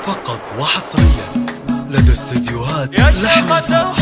فقط وحصريا لدى استديوهات لحن الفرح.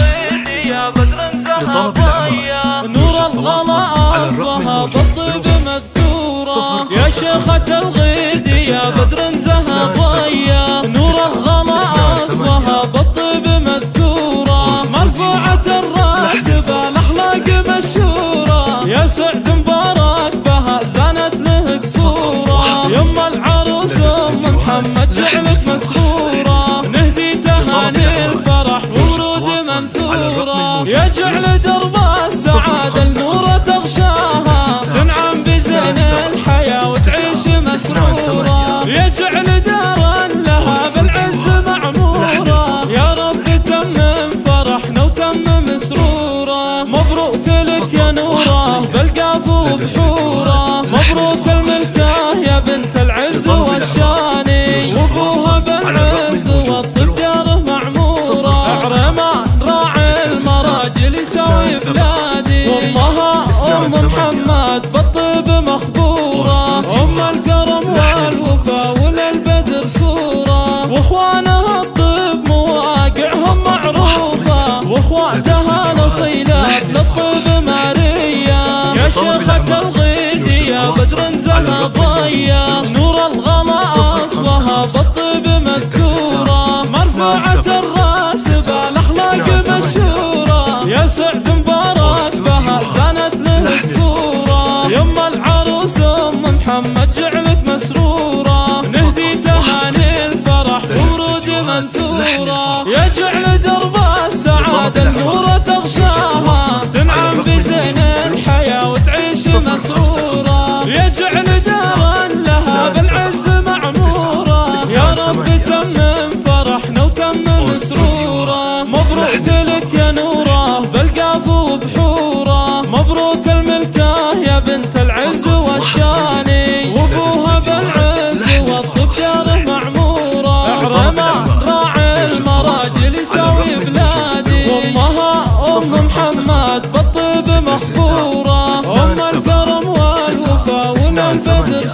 لطلب الأعمال نور الغلا على الرقم الموجود مذكورة يا شيخة الغيد يا بدر زها ضيا. نور الغلا أصلها بالطيب مذكورة مرفوعة الرأس بالأخلاق مشهورة. يا سعد مبارك بها زانت له قصورة. يما العروس أم محمد جعلك مسرورة. نهدي تهاني الفرح ورود منثورة. يا جعل درب السعادة النور تغشاها. تنعم بزين الحياة وتعيش مسرورة. يا جعل دارا لها بالعز معمورة. يا رب تمم فرحنا وتمم سرورة. مبروك لك يا نوره بالقاف وبحوره. مبروك الملكة يا بنت العز والشاني. وابوها بالعز والطب داره معمورة. عرمان راعي المراجل يسوي بلادي. وامها ام محمد بالطيب مخبورة. ام الكرم والوفا وللبدر صورة. واخوانها الطيب مواقعهم معروفة. واخواتها الاصيلات للطيب مارية. يا شيخة الغيد يا بدر زها ضيا. نور الغلا اصلها بالطيب مذكورة مرفوعة الراس بالاخلاق مشهورة. يا سعد مبارك بها زانت له قصورة. يما العروس ام محمد جعلك مسرورة. نهدي تهاني الفرح ورود منثورة. يا جعل درب السعادة النور تغشاها. تنعم بزين الحياة وتعيش مسرورة. يا جعل دارا لها بالعز معمورة. يا رب تمم فرحنا وتمم سرورة. مبروك لك يا نوره بالقاف وبحوره. مبروك الملكة يا بنت العز والشاني. وابوها بالعز والطب داره معمورة. عرمان راعي المراجل يسوي بلادي. وامها ام محمد بالطيب مخبورة. ام الكرم والوفا وللبدر